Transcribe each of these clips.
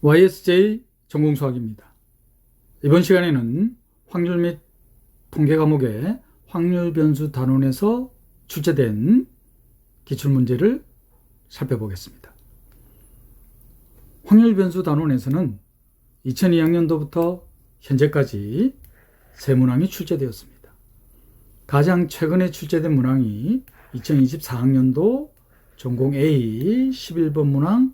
YSJ 전공수학입니다. 이번 시간에는 확률 및 통계 과목의 확률 변수 단원에서 출제된 기출문제를 살펴보겠습니다. 확률 변수 단원에서는 2002학년도부터 현재까지 세 문항이 출제되었습니다. 가장 최근에 출제된 문항이 2024학년도 전공 A 11번 문항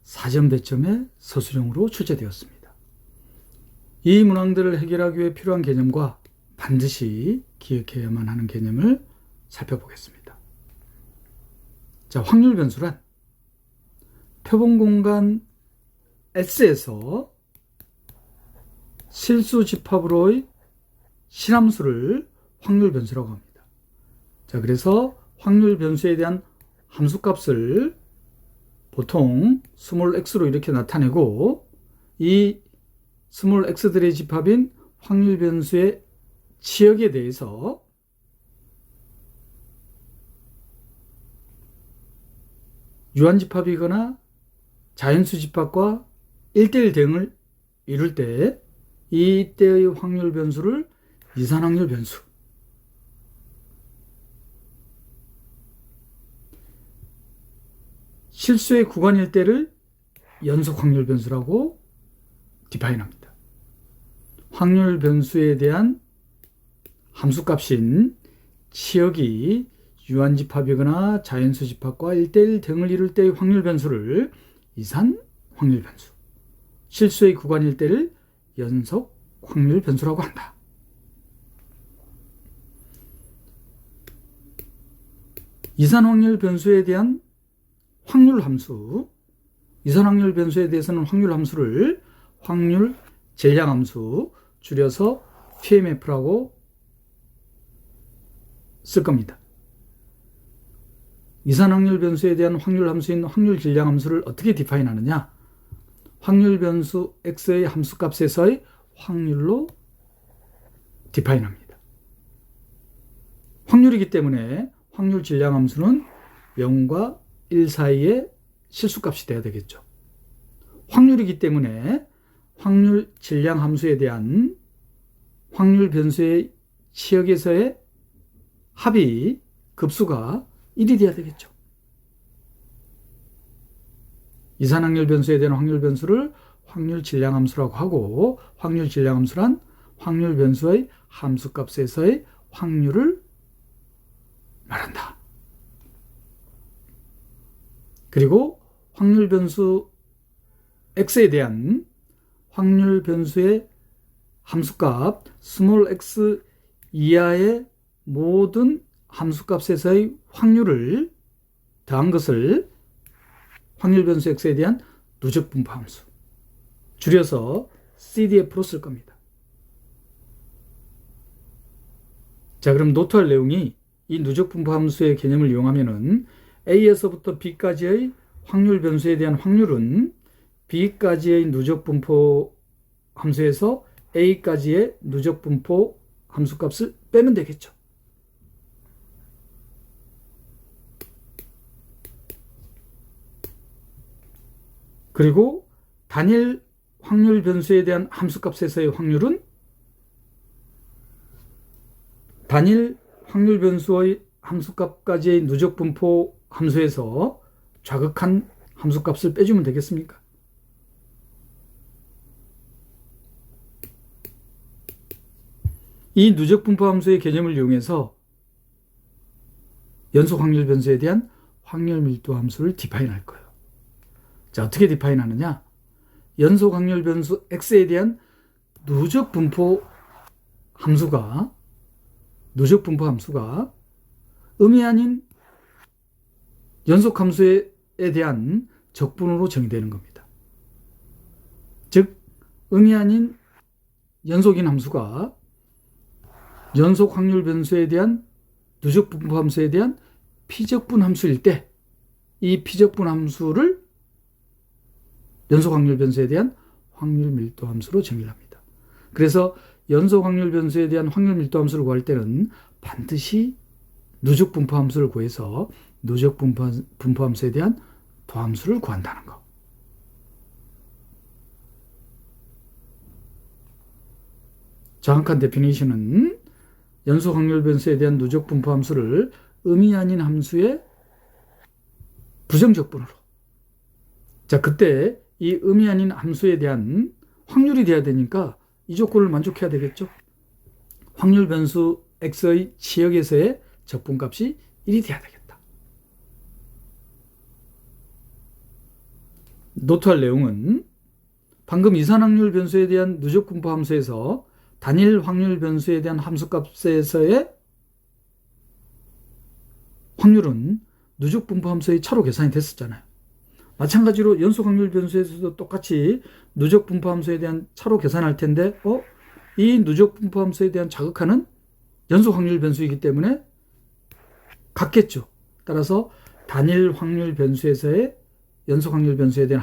4점 배점의 서술형으로 출제되었습니다. 이 문항들을 해결하기 위해 필요한 개념과 반드시 기억해야만 하는 개념을 살펴보겠습니다. 자, 확률 변수란 표본 공간 S에서 실수 집합으로의 실함수를 확률 변수라고 합니다. 자, 그래서 확률 변수에 대한 함수값을 보통 스몰 x로 이렇게 나타내고, 이 스몰 x들의 집합인 확률 변수의 치역에 대해서 유한집합이거나 자연수 집합과 1대1 대응을 이룰 때 이때의 확률 변수를 이산확률 변수, 실수의 구간일 때를 연속 확률 변수라고 디파인합니다. 확률 변수에 대한 함수값인 치역이 유한집합이거나 자연수 집합과 1대1 대응을 이룰 때의 확률 변수를 이산 확률 변수, 실수의 구간일 때를 연속 확률 변수라고 한다. 이산 확률 변수에 대한 확률 함수, 이산 확률 변수에 대해서는 확률 함수를 확률 전량 함수, 줄여서 PMF라고 쓸 겁니다. 이산 확률 변수에 대한 확률 함수인 확률 전량 함수를 어떻게 디파인하느냐? 확률 변수 x의 함수값에서의 확률로 디파인합니다. 확률이기 때문에 확률 전량 함수는 0과 1 사이의 실수값이 돼야 되겠죠. 확률이기 때문에 확률 전량 함수에 대한 확률 변수의 치역에서의 합이 급수가 1이 돼야 되겠죠. 이산 확률 변수에 대한 확률 변수를 확률 전량 함수라고 하고, 확률 전량 함수란 확률 변수의 함수값에서의 확률을 말한다. 그리고 확률 변수 x에 대한 확률 변수의 함수값 스몰 x 이하의 모든 함수값에서의 확률을 더한 것을 확률 변수 x에 대한 누적 분포 함수, 줄여서 CDF로 쓸 겁니다. 자, 그럼 노트할 내용이 이 누적 분포 함수의 개념을 이용하면은 A에서부터 B까지의 확률 변수에 대한 확률은 B까지의 누적 분포 함수에서 A까지의 누적 분포 함수값을 빼면 되겠죠. 그리고 단일 확률 변수에 대한 함수값에서의 확률은 단일 확률 변수의 함수값까지의 누적 분포 함수에서 좌극한 함수값을 빼주면 되겠습니까? 이 누적 분포 함수의 개념을 이용해서 연속 확률 변수에 대한 확률 밀도 함수를 디파인할 거예요. 자, 어떻게 디파인하느냐? 연속 확률 변수 x에 대한 누적 분포 함수가 음이 아닌 연속 함수에 대한 적분으로 정의되는 겁니다. 즉, 음이 아닌 연속인 함수가 연속 확률 변수에 대한 누적 분포 함수에 대한 피적분 함수일 때, 이 피적분 함수를 연속 확률 변수에 대한 확률 밀도 함수로 정의를 합니다. 그래서 연속 확률 변수에 대한 확률 밀도 함수를 구할 때는 반드시 누적 분포 함수를 구해서 누적 분포 함수에 대한 도함수를 구한다는 거. 정확한 데피니션은 연속 확률 변수에 대한 누적 분포 함수를 의미 아닌 함수의 부정적분으로. 자, 그때 이 의미 아닌 함수에 대한 확률이 돼야 되니까 이 조건을 만족해야 되겠죠. 확률 변수 x의 치역에서의 적분값이 1이 돼야 되겠다. 노트할 내용은 방금 이산확률 변수에 대한 누적 분포 함수에서 단일 확률 변수에 대한 함수값에서의 확률은 누적 분포 함수의 차로 계산이 됐었잖아요. 마찬가지로 연속 확률 변수에서도 똑같이 누적 분포 함수에 대한 차로 계산할 텐데 이 누적 분포 함수에 대한 자극하는 연속 확률 변수이기 때문에 같겠죠. 따라서 단일 확률 변수에서의 연속 확률 변수에 대한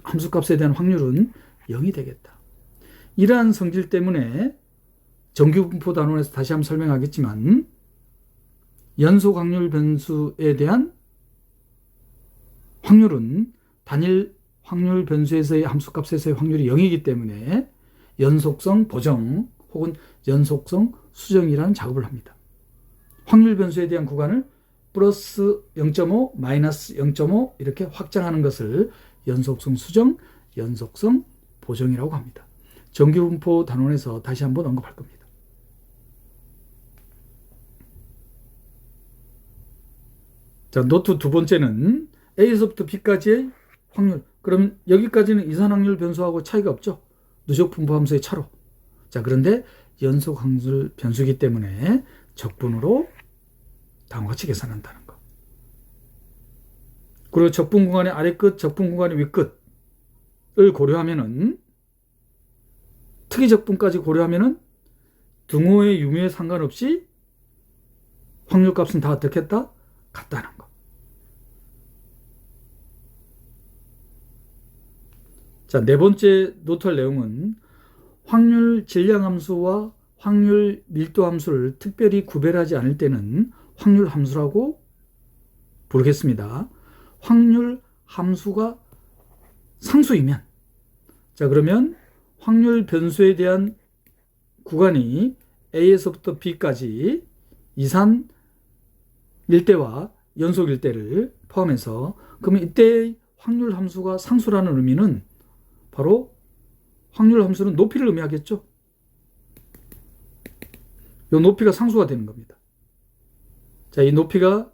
함수값에 대한 확률은 0이 되겠다. 이러한 성질 때문에 정규 분포 단원에서 다시 한번 설명하겠지만 연속 확률 변수에 대한 확률은 단일 확률 변수에서의 함수값에서의 확률이 0이기 때문에 연속성 보정 혹은 연속성 수정이라는 작업을 합니다. 확률 변수에 대한 구간을 플러스 0.5, 마이너스 0.5 이렇게 확장하는 것을 연속성 수정, 연속성 보정이라고 합니다. 정규 분포 단원에서 다시 한번 언급할 겁니다. 자, 노트 두 번째는 A에서부터 B까지의 확률. 그러면 여기까지는 이산확률 변수하고 차이가 없죠. 누적 분포 함수의 차로. 자, 그런데 연속 확률 변수이기 때문에 적분으로 다음과 같이 계산한다는 거. 그리고 적분 구간의 아래 끝, 적분 구간의 위 끝을 고려하면은 특이 적분까지 고려하면은 등호의 유무에 상관없이 확률값은 다 어떻게 했다? 같다는 거. 자, 네 번째 노트할 내용은 확률 질량 함수와 확률 밀도 함수를 특별히 구별하지 않을 때는 확률 함수라고 부르겠습니다. 확률 함수가 상수이면, 자, 그러면 확률 변수에 대한 구간이 A에서부터 B까지 이산 일대와 연속 일대를 포함해서, 그러면 이때의 확률 함수가 상수라는 의미는 바로 확률 함수는 높이를 의미하겠죠. 이 높이가 상수가 되는 겁니다. 자, 이 높이가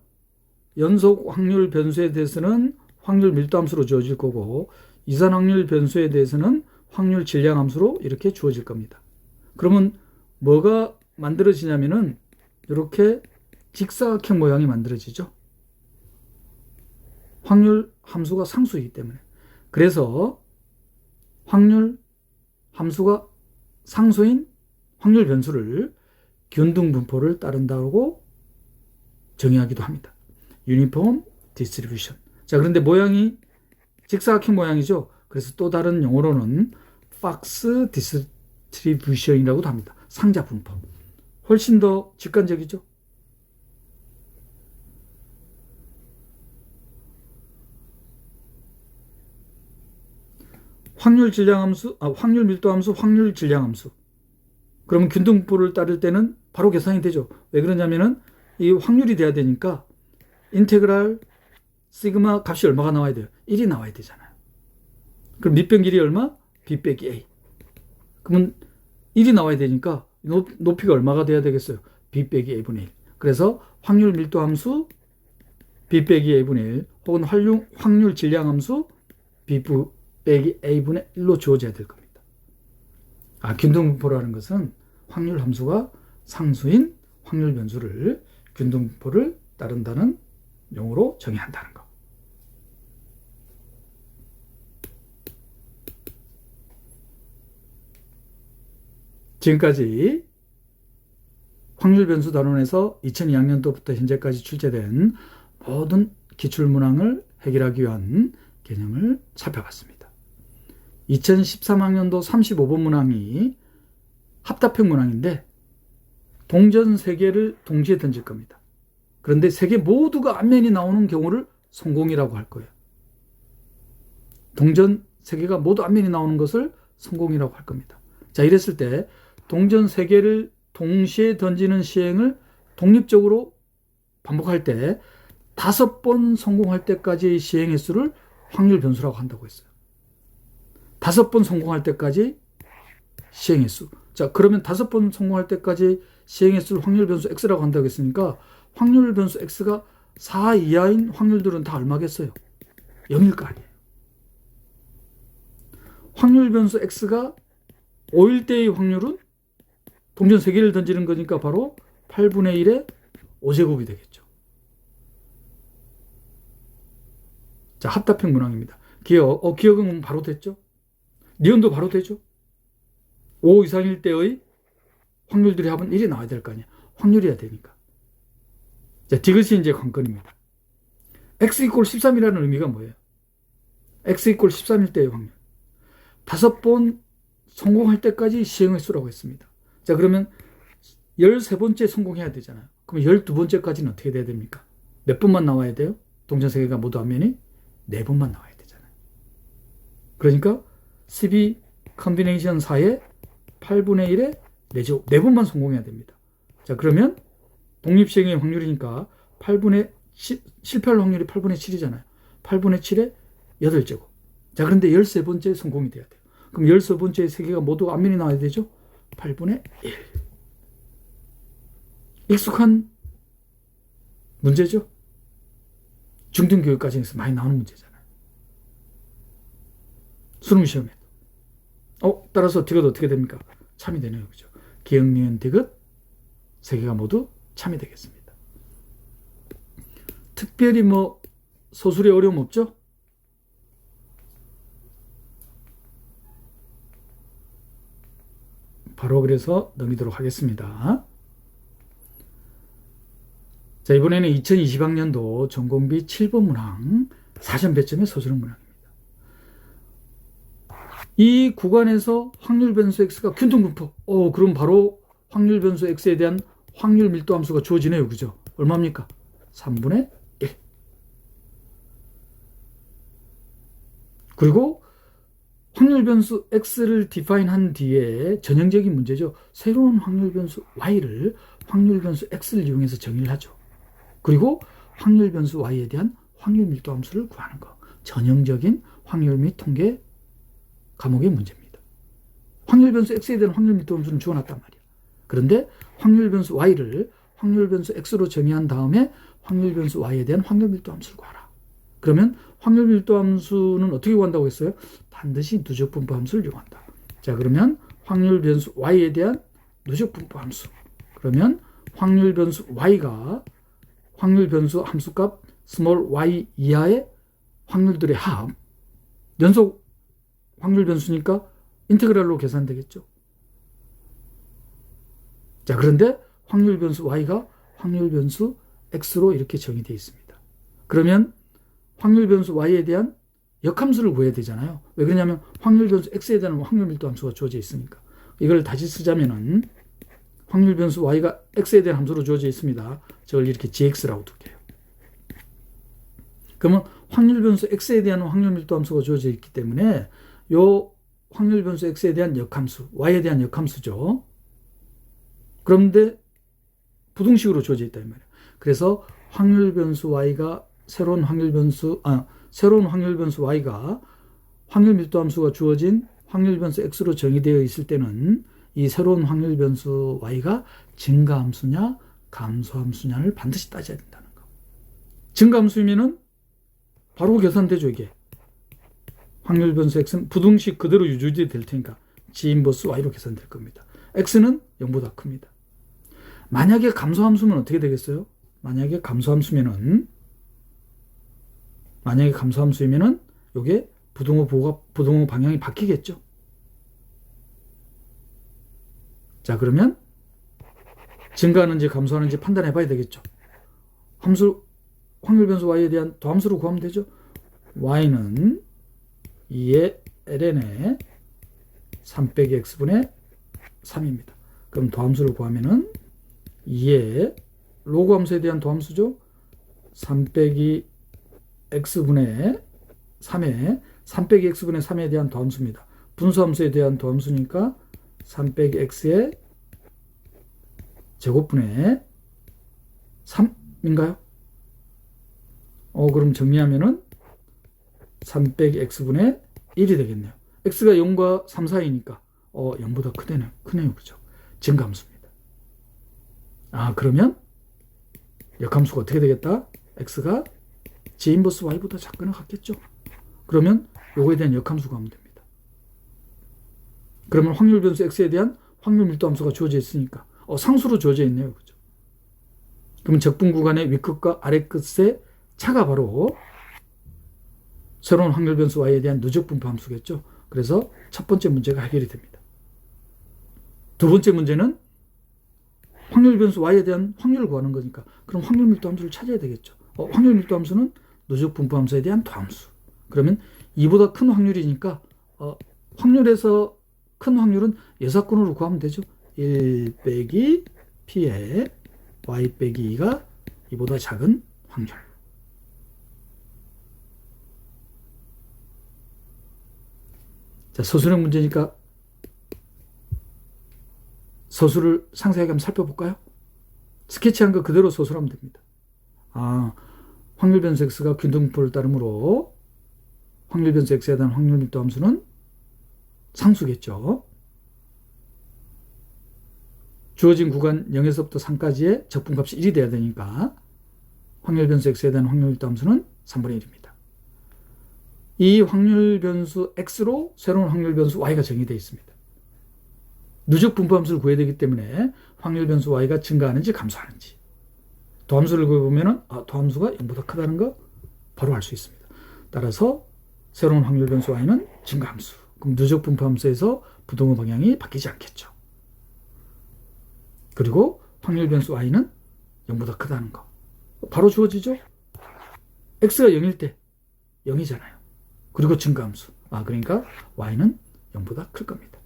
연속 확률 변수에 대해서는 확률 밀도 함수로 주어질 거고, 이산 확률 변수에 대해서는 확률 질량 함수로 이렇게 주어질 겁니다. 그러면 뭐가 만들어지냐면은 이렇게 직사각형 모양이 만들어지죠. 확률 함수가 상수이기 때문에. 그래서 확률 함수가 상수인 확률 변수를 균등 분포를 따른다고 정의하기도 합니다. 유니폼 디스트리뷰션. 자, 그런데 모양이 직사각형 모양이죠. 그래서 또 다른 용어로는 박스 디스트리뷰션이라고도 합니다. 상자 분포. 훨씬 더 직관적이죠. 확률 질량 함수, 확률 밀도 함수, 확률 질량 함수. 그러면 균등분포를 따를 때는 바로 계산이 되죠. 왜 그러냐면은 이 확률이 돼야 되니까 인테그랄 시그마 값이 얼마가 나와야 돼요? 1이 나와야 되잖아요. 그럼 밑변 길이 얼마? B 빼기 A. 그러면 1이 나와야 되니까 높이가 얼마가 돼야 되겠어요? B 빼기 A분의 1. 그래서 확률 밀도 함수 B 빼기 A분의 1 혹은 확률 질량 함수 B 빼기 A분의 1로 주어져야 될 겁니다. 균등분포라는 것은 확률 함수가 상수인 확률 변수를 균등분포를 따른다는 용어로 정의한다는 것. 지금까지 확률 변수 단원에서 2002학년도부터 현재까지 출제된 모든 기출문항을 해결하기 위한 개념을 살펴봤습니다. 2013학년도 35번 문항이 합답형 문항인데 동전 3개를 동시에 던질 겁니다. 그런데 3개 모두가 앞면이 나오는 경우를 성공이라고 할 거예요. 동전 3개가 모두 앞면이 나오는 것을 성공이라고 할 겁니다. 자, 이랬을 때 동전 3개를 동시에 던지는 시행을 독립적으로 반복할 때 5번 성공할 때까지의 시행 횟수를 확률 변수라고 한다고 했어요. 5번 성공할 때까지 시행 횟수. 자, 그러면 5번 성공할 때까지 시행 횟수를 확률 변수 x라고 한다고 했으니까 확률 변수 x가 4 이하인 확률들은 다 얼마겠어요? 0일 거 아니에요. 확률 변수 x가 5일 때의 확률은 동전 3개를 던지는 거니까 바로 8분의 1의 5제곱이 되겠죠. 자, 합답형 문항입니다. 기억은 바로 됐죠? 니은도 바로 되죠? 5 이상일 때의 확률들의 합은 1이 나와야 될 거 아니야. 확률이어야 되니까. 자, 이것이 이제 관건입니다. x 이퀄 13이라는 의미가 뭐예요? x 이퀄 13일 때의 확률. 5번 성공할 때까지 시행 횟수라고 했습니다. 자, 그러면 13번째 성공해야 되잖아요. 그럼 12번째까지는 어떻게 돼야 됩니까? 몇 번만 나와야 돼요? 동전 3개가 모두 하면이 4번만 나와야 되잖아요. 그러니까 12 컨비네이션 4에 8분의 1에 4제곱, 4번만 성공해야 됩니다. 자, 그러면 독립시행의 확률이니까 실패할 확률이 8분의 7이잖아요. 8분의 7에 8제곱. 자, 그런데 13번째 성공이 돼야 돼요. 그럼 13번째 3개가 모두 앞면이 나와야 되죠? 8분의 1. 익숙한 문제죠? 중등교육 과정에서 많이 나오는 문제잖아요. 수능시험에. 따라서 디귿 어떻게 됩니까? 참이 되네요. 그죠? 기역, 니은, 디귿 3개가 모두 참이 되겠습니다. 특별히 서술에 어려움 없죠? 바로 그래서 넘기도록 하겠습니다. 자, 이번에는 2020학년도 전공비 7번 문항 4점 배점의 서술형 문항입니다. 이 구간에서 확률 변수 x가 균등분포. 그럼 바로 확률 변수 x에 대한 확률 밀도 함수가 주어지네요. 그죠? 얼마입니까? 3분의 1. 그리고 확률 변수 x를 디파인한 뒤에 전형적인 문제죠. 새로운 확률 변수 y를 확률 변수 x를 이용해서 정의를 하죠. 그리고 확률 변수 y에 대한 확률 밀도 함수를 구하는 거. 전형적인 확률 및 통계 과목의 문제입니다. 확률 변수 x에 대한 확률 밀도 함수는 주어놨단 말이야. 그런데 확률 변수 y를 확률 변수 x로 정의한 다음에 확률 변수 y에 대한 확률 밀도 함수를 구하라. 그러면 확률 밀도 함수는 어떻게 구한다고 했어요? 반드시 누적 분포 함수를 이용한다. 자, 그러면 확률 변수 y에 대한 누적 분포 함수. 그러면 확률 변수 y가 확률 변수 함수값 스몰 y 이하의 확률들의 합. 연속 확률 변수니까 인테그랄로 계산되겠죠. 자, 그런데 확률 변수 y가 확률 변수 x로 이렇게 정의되어 있습니다. 그러면 확률 변수 y에 대한 역함수를 구해야 되잖아요. 왜 그러냐면 확률 변수 x에 대한 확률 밀도 함수가 주어져 있으니까. 이걸 다시 쓰자면은 확률 변수 y가 x에 대한 함수로 주어져 있습니다. 저걸 이렇게 gx라고 둘게요. 그러면 확률 변수 x에 대한 확률 밀도 함수가 주어져 있기 때문에 요 확률 변수 x에 대한 역함수, y에 대한 역함수죠. 그런데 부등식으로 주어져 있다 이 말이에요. 그래서 확률 변수 y가 새로운 확률 변수 y가 확률 밀도 함수가 주어진 확률 변수 x로 정의되어 있을 때는 이 새로운 확률 변수 y가 증가함수냐 감소함수냐를 반드시 따져야 된다는 거. 증가함수이면은 바로 계산되죠. 이게 확률 변수 x는 부등식 그대로 유지될 테니까 g 인버스 y로 계산될 겁니다. x는 0보다 큽니다. 만약에 감소함수면 어떻게 되겠어요? 만약에 감소함수이면은 요게 부등호 방향이 바뀌겠죠. 자, 그러면 증가하는지 감소하는지 판단해 봐야 되겠죠. 확률 변수 y에 대한 도함수로 구하면 되죠. y는 2의 ln에 3 빼기 x분의 3입니다. 그럼 도함수를 구하면은 2의 로그 함수에 대한 도함수죠. 3 빼기 x분의 3에 3 빼기 x분의 3에 대한 도함수입니다. 분수함수에 대한 도함수니까 3 빼기 x의 제곱분의 3인가요? 그럼 정리하면은 3 빼기 x분의 1이 되겠네요. x가 0과 3 사이니까 0보다 크네요. 그죠? 증가함수입니다. 그러면 역함수가 어떻게 되겠다? x가 j 인버스 y보다 작거나 같겠죠? 그러면 요거에 대한 역함수 구하면 됩니다. 그러면 확률 변수 x에 대한 확률 밀도 함수가 주어져 있으니까 상수로 주어져 있네요. 그죠? 그러면 적분 구간의 윗끝과 아래끝의 차가 바로 새로운 확률 변수 y에 대한 누적 분포 함수겠죠. 그래서 첫 번째 문제가 해결이 됩니다. 두 번째 문제는 확률 변수 y에 대한 확률을 구하는 거니까 그럼 확률 밀도 함수를 찾아야 되겠죠. 확률 밀도 함수는 누적 분포 함수에 대한 도함수. 그러면 2보다 큰 확률이니까 확률에서 큰 확률은 예사건으로 구하면 되죠. 1 빼기 p의 y 빼기 2가 2보다 작은 확률. 자, 서술형 문제니까 서술을 상세하게 한번 살펴볼까요? 스케치한 거 그대로 서술하면 됩니다. 확률 변수 x가 균등분포를 따르므로 확률 변수 x에 대한 확률 밀도 함수는 상수겠죠. 주어진 구간 0에서부터 3까지의 적분값이 1이 돼야 되니까 확률 변수 x에 대한 확률 밀도 함수는 3분의 1입니다. 이 확률 변수 x로 새로운 확률 변수 y가 정의되어 있습니다. 누적 분포 함수를 구해야 되기 때문에 확률 변수 y가 증가하는지 감소하는지 도함수를 구해보면 도함수가 0보다 크다는 거 바로 알 수 있습니다. 따라서 새로운 확률 변수 y는 증가함수. 그럼 누적 분포 함수에서 부동의 방향이 바뀌지 않겠죠. 그리고 확률 변수 y는 0보다 크다는 거 바로 주어지죠. x가 0일 때 0이잖아요. 그리고 증가함수. 그러니까 y는 0보다 클 겁니다.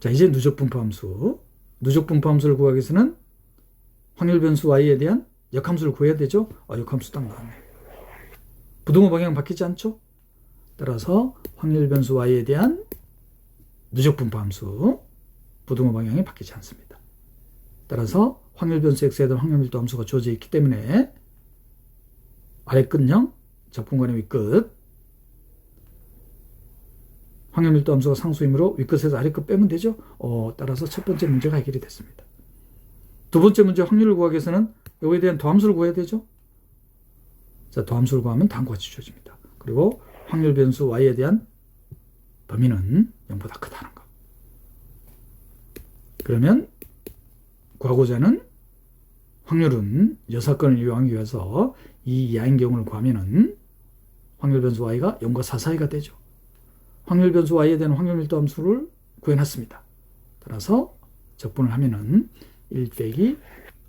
자, 이제 누적 분포 함수. 누적 분포 함수를 구하기 위해서는 확률 변수 y에 대한 역함수를 구해야 되죠. 역함수 딱 나왔네. 부동의 방향 바뀌지 않죠? 따라서 확률 변수 y에 대한 누적 분포 함수 부동의 방향이 바뀌지 않습니다. 따라서 확률 변수 x에 대한 확률 밀도 함수가 주어져 있기 때문에 아래끝0 적분간의 윗끝 확률 밀도 함수가 상수이므로 윗끝에서 아래끝 빼면 되죠. 따라서 첫 번째 문제가 해결이 됐습니다. 두 번째 문제 확률을 구하기 위해서는 여기에 대한 도함수를 구해야 되죠. 자, 도함수를 구하면 다음과 같이 주어집니다. 그리고 확률 변수 y에 대한 범위는 0보다 크다는 거. 그러면 구하고자 하는 확률은 여사건을 이용하기 위해서 이 이하인 경우를 구하면은 확률 변수 y가 0과 4 사이가 되죠. 확률 변수 y에 대한 확률 밀도 함수를 구해놨습니다. 따라서 적분을 하면은 1 빼기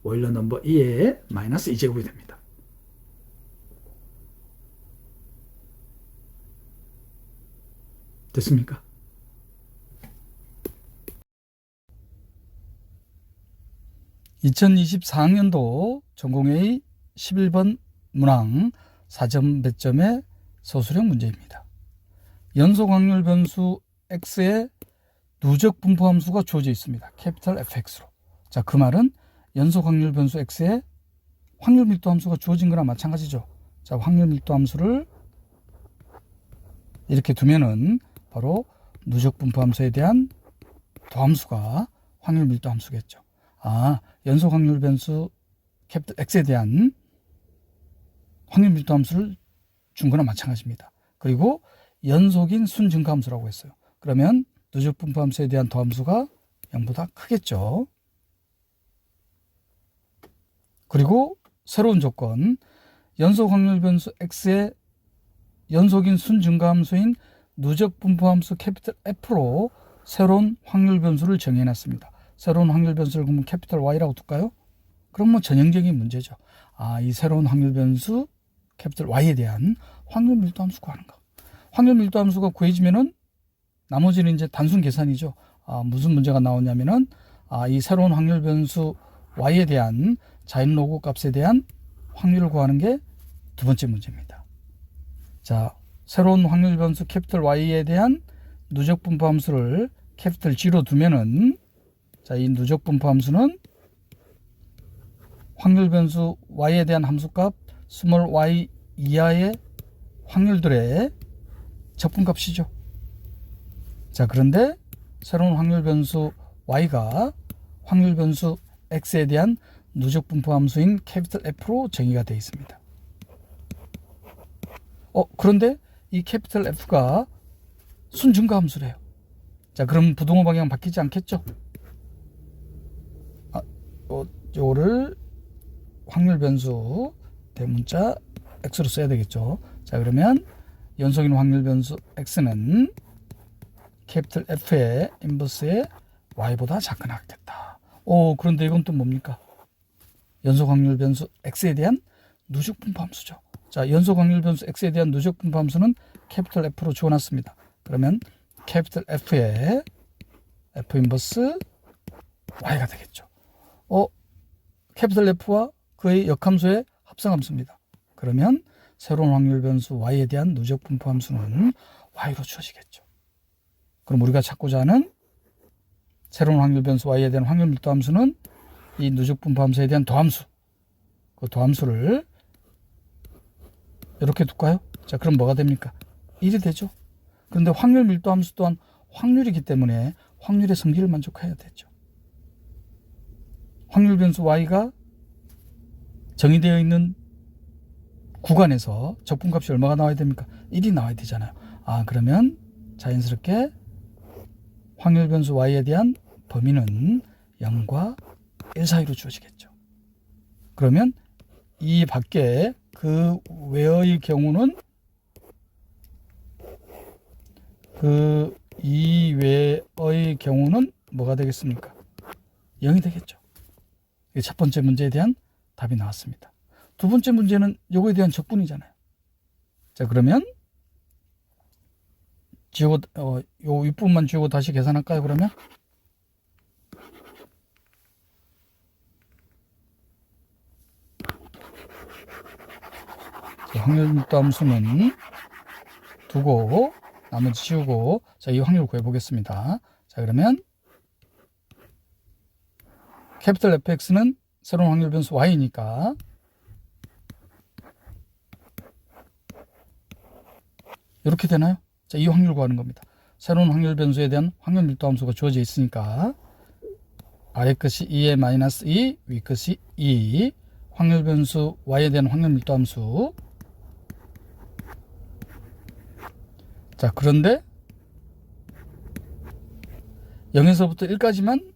오일러 넘버 2의 마이너스 2제곱이 됩니다. 됐습니까? (2024학년도) 전공A 11번 문항 4점 배점의 서술형 문제입니다. 연속 확률 변수 x의 누적 분포 함수가 주어져 있습니다. 캐피탈 fx로. 자, 그 말은 연속 확률 변수 x의 확률 밀도 함수가 주어진 거랑 마찬가지죠. 자, 확률 밀도 함수를 이렇게 두면은 바로 누적 분포 함수에 대한 도함수가 확률 밀도 함수겠죠. 연속 확률 변수 캐피탈 x에 대한 확률 밀도 함수를 준 거나 마찬가지입니다. 그리고 연속인 순증가 함수라고 했어요. 그러면 누적 분포 함수에 대한 도함수가 0보다 크겠죠. 그리고 새로운 조건, 연속 확률 변수 x의 연속인 순증가 함수인 누적 분포 함수 캐피탈 F로 새로운 확률 변수를 정해놨습니다. 새로운 확률 변수를 그러면 캐피탈 Y라고 둘까요? 그럼 뭐 전형적인 문제죠. 이 새로운 확률 변수 캐피탈 Y에 대한 확률 밀도 함수 구하는 거. 확률 밀도 함수가 구해지면은 나머지는 이제 단순 계산이죠. 무슨 문제가 나오냐면은 이 새로운 확률 변수 Y에 대한 자인 로그 값에 대한 확률을 구하는 게 두 번째 문제입니다. 자, 새로운 확률 변수 캐피탈 Y에 대한 누적 분포 함수를 캐피털 G로 두면은, 자, 이 누적 분포 함수는 확률 변수 y에 대한 함수값 스몰 y 이하의 확률들의 적분값이죠. 자, 그런데 새로운 확률 변수 y가 확률 변수 x에 대한 누적 분포 함수인 캐피털 F로 정의가 되어 있습니다. 그런데 이 캐피털 F가 순증가 함수래요. 자, 그럼 부동호 방향 바뀌지 않겠죠? 요거를 확률 변수 대문자 x로 써야 되겠죠. 자, 그러면 연속인 확률 변수 x는 캐피털 F의 인버스의 y보다 작거나 같다. 그런데 이건 또 뭡니까? 연속 확률 변수 x에 대한 누적 분포 함수죠. 자, 연속 확률 변수 x에 대한 누적 분포 함수는 캐피털 F로 주어놨습니다. 그러면 캐피털 F의 F 인버스 y가 되겠죠. 캐피털 F와 그의 역함수의 합성함수입니다. 그러면 새로운 확률 변수 y에 대한 누적 분포 함수는 y로 주어지겠죠. 그럼 우리가 찾고자 하는 새로운 확률 변수 y에 대한 확률 밀도 함수는 이 누적 분포 함수에 대한 더함수, 그 더함수를 이렇게 둘까요? 자, 그럼 뭐가 됩니까? 1이 되죠. 그런데 확률 밀도 함수 또한 확률이기 때문에 확률의 성질을 만족해야 되죠. 확률 변수 y가 정의되어 있는 구간에서 적분값이 얼마가 나와야 됩니까? 1이 나와야 되잖아요. 그러면 자연스럽게 확률 변수 y에 대한 범위는 0과 1 사이로 주어지겠죠. 그러면 이 밖에 그 외의 경우는 뭐가 되겠습니까? 0이 되겠죠. 첫 번째 문제에 대한 답이 나왔습니다. 두 번째 문제는 요거에 대한 적분이잖아요. 자, 그러면 요 윗부분만 지우고 다시 계산할까요? 그러면 확률 밀도 함수는 두고 나머지 지우고, 자, 이 확률 구해보겠습니다. 자, 그러면 캐피털 fx는 새로운 확률 변수 y니까 이렇게 되나요? 자, 이 확률 구하는 겁니다. 새로운 확률 변수에 대한 확률 밀도 함수가 주어져 있으니까 아래 것이 2의 마이너스 2, 위 것이 2, 확률 변수 y에 대한 확률 밀도 함수. 자, 그런데 0에서부터 1까지만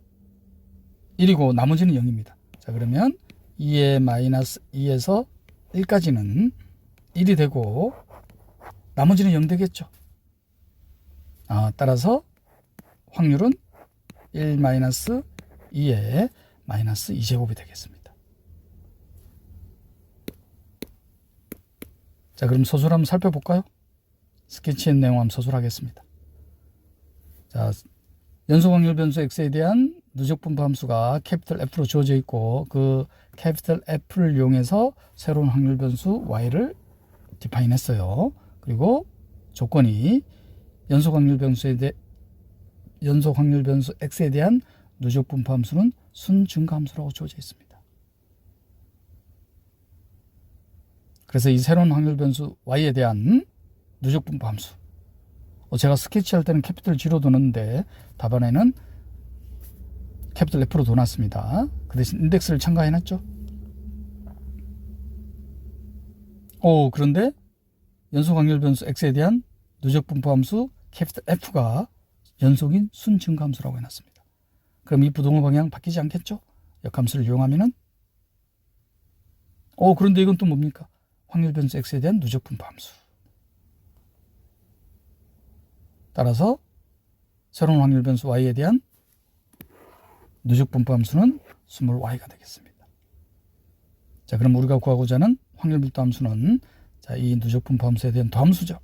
1이고 나머지는 0입니다. 자, 그러면 2의 마이너스 2에서 1까지는 1이 되고 나머지는 0 되겠죠. 따라서 확률은 1 마이너스 2의 마이너스 2제곱이 되겠습니다. 자, 그럼 소설 한번 살펴볼까요? 스케치한 내용 한번 서술하겠습니다. 자, 연속 확률 변수 x에 대한 누적 분포 함수가 캐피털 F로 주어져 있고 그 캐피털 F를 이용해서 새로운 확률 변수 y를 디파인 했어요. 그리고 조건이 연속 확률 변수 x에 대한 누적 분포 함수는 순증가 함수라고 주어져 있습니다. 그래서 이 새로운 확률 변수 y에 대한 누적 분포 함수, 제가 스케치할 때는 캐피털 G로 두는데 답안에는 캐피털 F로 둬놨습니다. 그 대신 인덱스를 첨가해놨죠. 그런데 연속 확률 변수 x에 대한 누적 분포 함수 캐피털 F가 연속인 순증가 함수라고 해놨습니다. 그럼 이 부동호 방향 바뀌지 않겠죠? 역함수를 이용하면은. 그런데 이건 또 뭡니까? 확률 변수 x에 대한 누적 분포 함수. 따라서 새로운 확률 변수 y에 대한 누적 분포 함수는 스몰 y가 되겠습니다. 자, 그럼 우리가 구하고자 하는 확률 밀도 함수는, 자, 이 누적 분포 함수에 대한 더함수죠.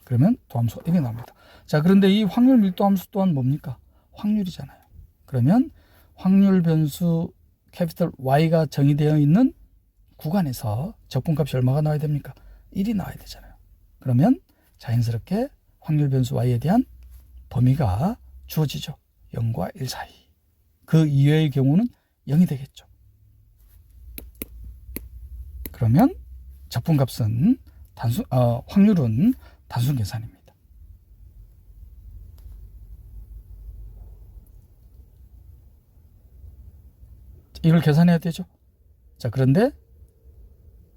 그러면 더함수가 이게 나옵니다. 자, 그런데 이 확률 밀도 함수 또한 뭡니까? 확률이잖아요. 그러면 확률 변수 캐피털 y가 정의되어 있는 구간에서 적분값이 얼마가 나와야 됩니까? 1이 나와야 되잖아요. 그러면 자연스럽게 확률 변수 y에 대한 범위가 주어지죠. 0과 1 사이. 그 이외의 경우는 0이 되겠죠. 그러면 적분값은 확률은 단순 계산입니다. 이걸 계산해야 되죠. 자, 그런데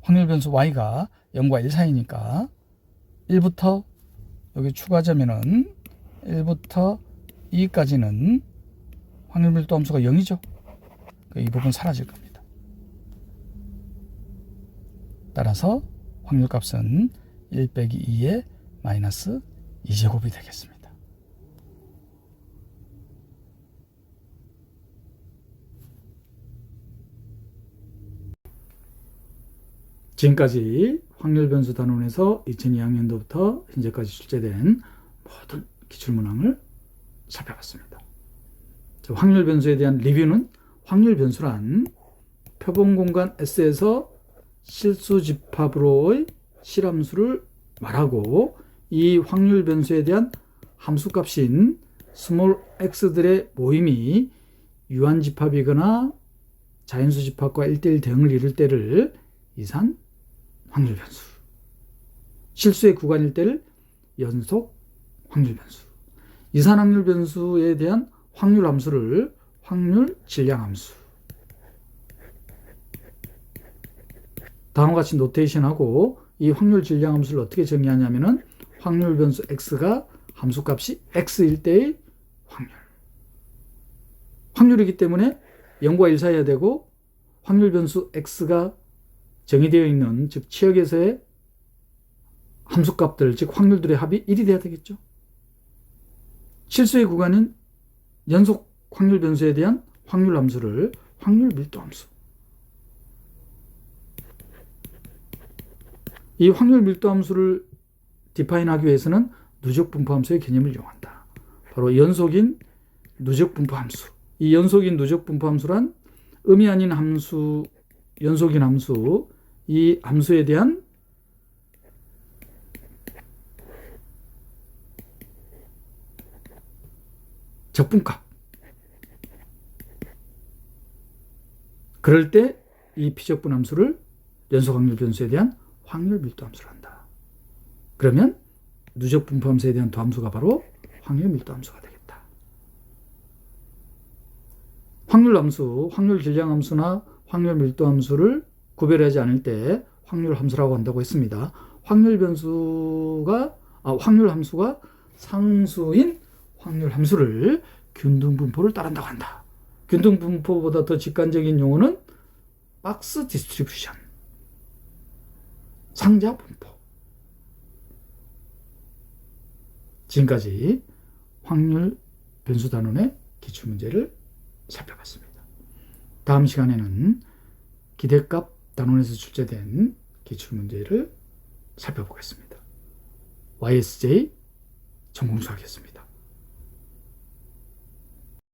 확률 변수 y가 0과 1 사이니까 1부터 여기 추가하자면은 1부터 2까지는 확률 밀도 함수가 0이죠. 이 부분 사라질 겁니다. 따라서 확률값은 1 빼기 2의 마이너스 2제곱이 되겠습니다. 지금까지 확률 변수 단원에서 2002학년도부터 현재까지 출제된 모든 기출문항을 살펴봤습니다. 확률 변수에 대한 리뷰는 확률 변수란 표본 공간 S에서 실수 집합으로의 실함수를 말하고 이 확률 변수에 대한 함수값인 스몰 x들의 모임이 유한 집합이거나 자연수 집합과 1:1 대응을 이룰 때를 이산 확률 변수, 실수의 구간일 때를 연속 확률 변수, 이산 확률 변수에 대한 확률 함수를 확률 질량 함수. 다음과 같이 노테이션하고 이 확률 질량 함수를 어떻게 정의하냐면은 확률 변수 x가 함수값이 x일 때의 확률이기 때문에 0과 1 사이여야 되고 확률 변수 x가 정의되어 있는 즉 치역에서의 함수값들 즉 확률들의 합이 1이 돼야 되겠죠. 실수의 구간인 연속 확률 변수에 대한 확률 함수를 확률 밀도 함수. 이 확률 밀도 함수를 디파인하기 위해서는 누적 분포 함수의 개념을 이용한다. 바로 연속인 누적 분포 함수. 이 연속인 누적 분포 함수란 음이 아닌 함수, 연속인 함수, 이 함수에 대한 적분값. 그럴 때 이 피적분 함수를 연속 확률 변수에 대한 확률 밀도 함수를 한다. 그러면 누적 분포 함수에 대한 도함수가 바로 확률 밀도 함수가 되겠다. 확률 함수, 확률 질량 함수나 확률 밀도 함수를 구별하지 않을 때 확률 함수라고 한다고 했습니다. 확률 함수가 상수인 확률 함수를 균등 분포를 따른다고 한다. 균등 분포보다 더 직관적인 용어는 박스 디스트리뷰션, 상자 분포. 지금까지 확률 변수 단원의 기출문제를 살펴봤습니다. 다음 시간에는 기대값 단원에서 출제된 기출문제를 살펴보겠습니다. YSJ 전공수학이었습니다.